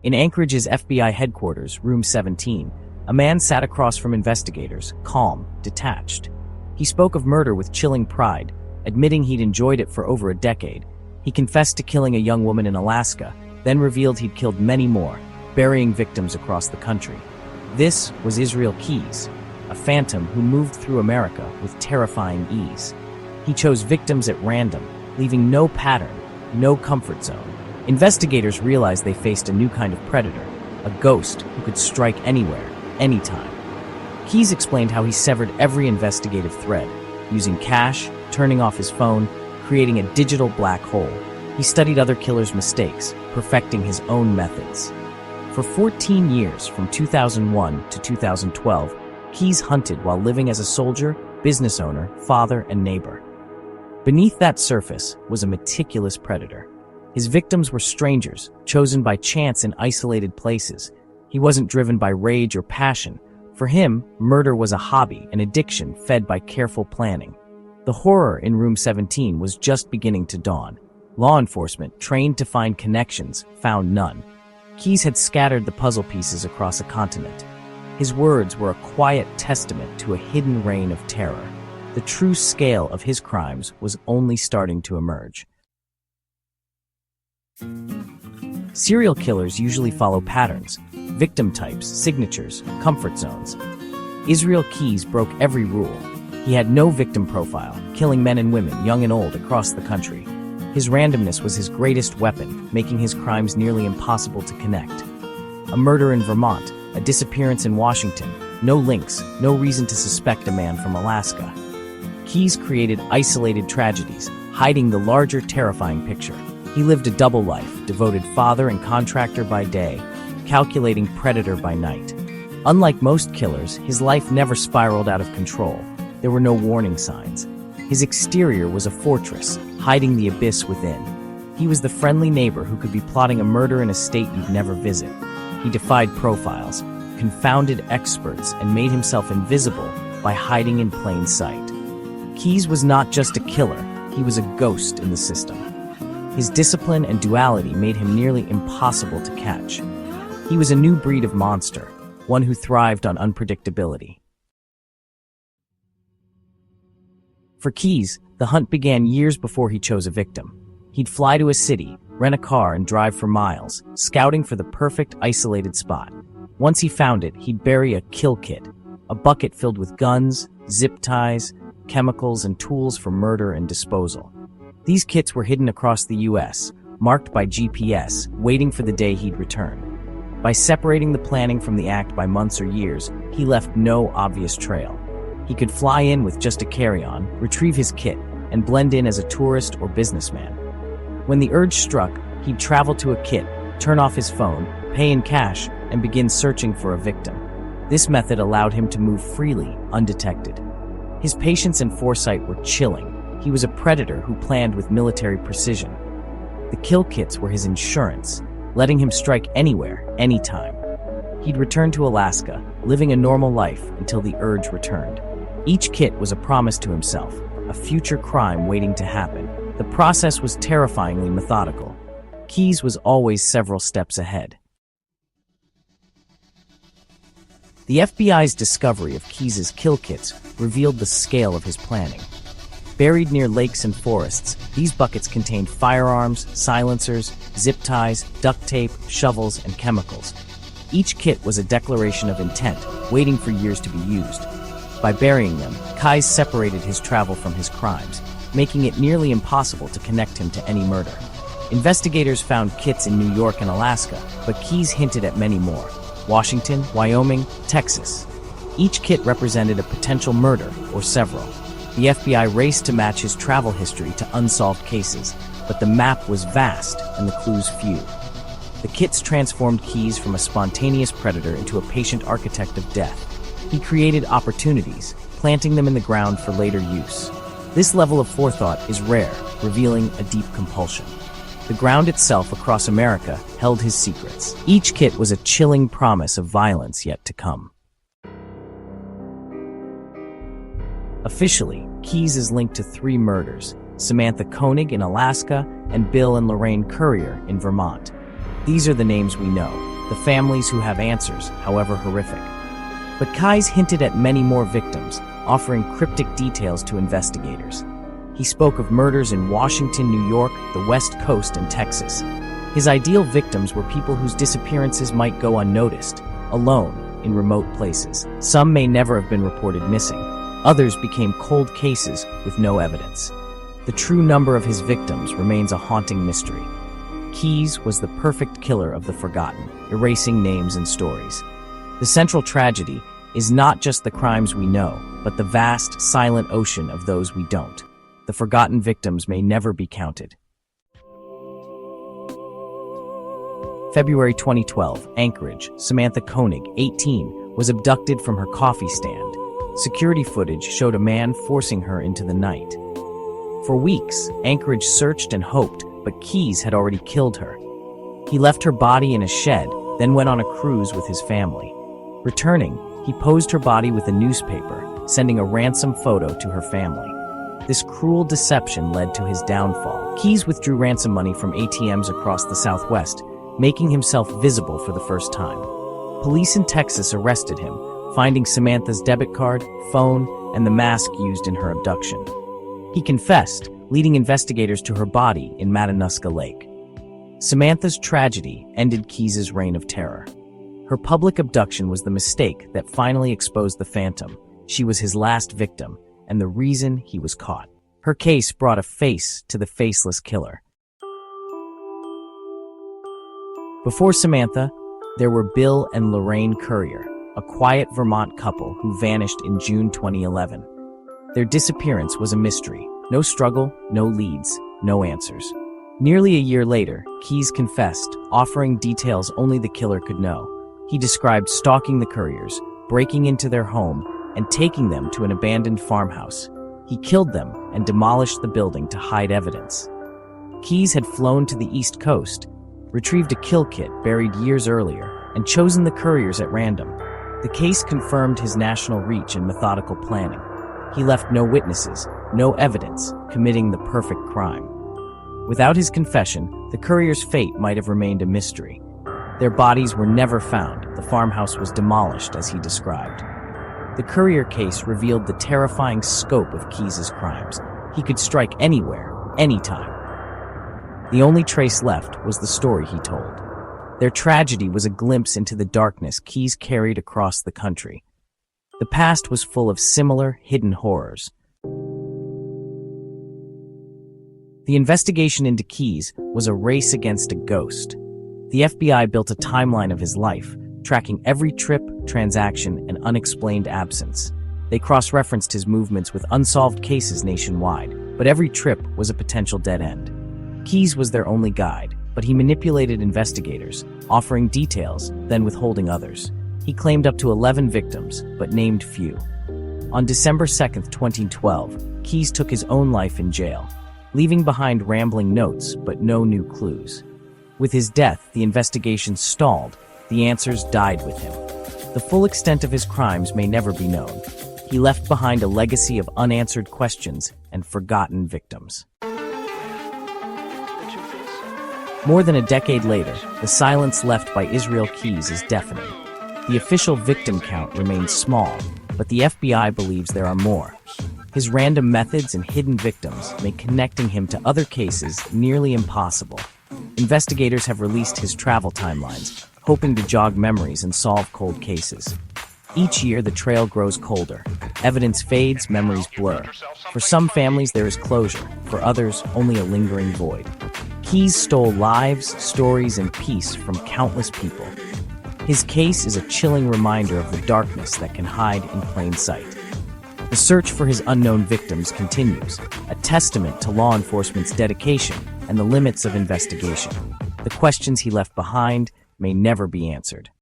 In Anchorage's FBI headquarters, Room 17, a man sat across from investigators, calm, detached. He spoke of murder with chilling pride, admitting he'd enjoyed it for over a decade. He confessed to killing a young woman in Alaska, then revealed he'd killed many more, burying victims across the country. This was Israel Keys, a phantom who moved through America with terrifying ease. He chose victims at random, leaving no pattern, no comfort zone. Investigators realized they faced a new kind of predator, a ghost who could strike anywhere, anytime. Keys explained how he severed every investigative thread, using cash, turning off his phone, creating a digital black hole. He studied other killers' mistakes, perfecting his own methods. For 14 years, from 2001 to 2012, Keys hunted while living as a soldier, business owner, father, and neighbor. Beneath that surface was a meticulous predator. His victims were strangers, chosen by chance in isolated places. He wasn't driven by rage or passion. For him, murder was a hobby, an addiction fed by careful planning. The horror in Room 17 was just beginning to dawn. Law enforcement, trained to find connections, found none. Keys had scattered the puzzle pieces across a continent. His words were a quiet testament to a hidden reign of terror. The true scale of his crimes was only starting to emerge. Serial killers usually follow patterns, victim types, signatures, comfort zones. Israel Keys broke every rule. He had no victim profile, killing men and women, young and old, across the country. His randomness was his greatest weapon, making his crimes nearly impossible to connect. A murder in Vermont, a disappearance in Washington, no links, no reason to suspect a man from Alaska. Keys created isolated tragedies, hiding the larger, terrifying picture. He lived a double life, devoted father and contractor by day, calculating predator by night. Unlike most killers, his life never spiraled out of control. There were no warning signs. His exterior was a fortress, hiding the abyss within. He was the friendly neighbor who could be plotting a murder in a state you'd never visit. He defied profiles, confounded experts, and made himself invisible by hiding in plain sight. Keys was not just a killer, he was a ghost in the system. His discipline and duality made him nearly impossible to catch. He was a new breed of monster, one who thrived on unpredictability. For Keys, the hunt began years before he chose a victim. He'd fly to a city, rent a car, and drive for miles, scouting for the perfect isolated spot. Once he found it, he'd bury a kill kit, a bucket filled with guns, zip ties, chemicals, and tools for murder and disposal. These kits were hidden across the U.S., marked by GPS, waiting for the day he'd return. By separating the planning from the act by months or years, he left no obvious trail. He could fly in with just a carry-on, retrieve his kit, and blend in as a tourist or businessman. When the urge struck, he'd travel to a kit, turn off his phone, pay in cash, and begin searching for a victim. This method allowed him to move freely, undetected. His patience and foresight were chilling. He was a predator who planned with military precision. The kill kits were his insurance, letting him strike anywhere, anytime. He'd return to Alaska, living a normal life until the urge returned. Each kit was a promise to himself, a future crime waiting to happen. The process was terrifyingly methodical. Keys was always several steps ahead. The FBI's discovery of Keys's kill kits revealed the scale of his planning. Buried near lakes and forests, these buckets contained firearms, silencers, zip ties, duct tape, shovels, and chemicals. Each kit was a declaration of intent, waiting for years to be used. By burying them, Keys separated his travel from his crimes, making it nearly impossible to connect him to any murder. Investigators found kits in New York and Alaska, but Keys hinted at many more: Washington, Wyoming, Texas. Each kit represented a potential murder, or several. The FBI raced to match his travel history to unsolved cases, but the map was vast and the clues few. The kits transformed Keys from a spontaneous predator into a patient architect of death. He created opportunities, planting them in the ground for later use. This level of forethought is rare, revealing a deep compulsion. The ground itself across America held his secrets. Each kit was a chilling promise of violence yet to come. Officially, Keys is linked to 3 murders: Samantha Koenig in Alaska and Bill and Lorraine Currier in Vermont. These are the names we know. the families who have answers, however horrific. But Keyes hinted at many more victims, offering cryptic details to investigators. He spoke of murders in Washington, New York, the West Coast, and Texas. His ideal victims were people whose disappearances might go unnoticed, alone, in remote places. Some may never have been reported missing. Others became cold cases with no evidence. The true number of his victims remains a haunting mystery. Keyes was the perfect killer of the forgotten, erasing names and stories. The central tragedy is not just the crimes we know, but the vast, silent ocean of those we don't. The forgotten victims may never be counted. February 2012, Anchorage, Samantha Koenig, 18, was abducted from her coffee stand. Security footage showed a man forcing her into the night. For weeks, Anchorage searched and hoped, but Keyes had already killed her. He left her body in a shed, then went on a cruise with his family. Returning, he posed her body with a newspaper, sending a ransom photo to her family. This cruel deception led to his downfall. Keyes withdrew ransom money from ATMs across the Southwest, making himself visible for the first time. Police in Texas arrested him, finding Samantha's debit card, phone, and the mask used in her abduction. He confessed, leading investigators to her body in Matanuska Lake. Samantha's tragedy ended Keyes' reign of terror. Her public abduction was the mistake that finally exposed the phantom. She was his last victim, and the reason he was caught. Her case brought a face to the faceless killer. Before Samantha, there were Bill and Lorraine Currier, a quiet Vermont couple who vanished in June 2011. Their disappearance was a mystery. No struggle, no leads, no answers. Nearly a year later, Keyes confessed, offering details only the killer could know. He described stalking the Curriers, breaking into their home, and taking them to an abandoned farmhouse. He killed them and demolished the building to hide evidence. Keyes had flown to the East Coast, retrieved a kill kit buried years earlier, and chosen the Curriers at random. The case confirmed his national reach and methodical planning. He left no witnesses, no evidence, committing the perfect crime. Without his confession, the Curriers' fate might have remained a mystery. Their bodies were never found. The farmhouse was demolished, as he described. The Currier case revealed the terrifying scope of Keyes' crimes. He could strike anywhere, anytime. The only trace left was the story he told. Their tragedy was a glimpse into the darkness Keyes carried across the country. The past was full of similar, hidden horrors. The investigation into Keyes was a race against a ghost. The FBI built a timeline of his life, tracking every trip, transaction, and unexplained absence. They cross-referenced his movements with unsolved cases nationwide, but every trip was a potential dead end. Keyes was their only guide, but he manipulated investigators, offering details, then withholding others. He claimed up to 11 victims, but named few. On December 2, 2012, Keyes took his own life in jail, leaving behind rambling notes but no new clues. With his death, the investigation stalled. The answers died with him. The full extent of his crimes may never be known. He left behind a legacy of unanswered questions and forgotten victims. More than a decade later, the silence left by Israel Keyes is deafening. The official victim count remains small, but the FBI believes there are more. His random methods and hidden victims make connecting him to other cases nearly impossible. Investigators have released his travel timelines, hoping to jog memories and solve cold cases. Each year, the trail grows colder. Evidence fades, memories blur. For some families, there is closure. For others, only a lingering void. Keyes stole lives, stories, and peace from countless people. His case is a chilling reminder of the darkness that can hide in plain sight. The search for his unknown victims continues, a testament to law enforcement's dedication and the limits of investigation. The questions he left behind may never be answered.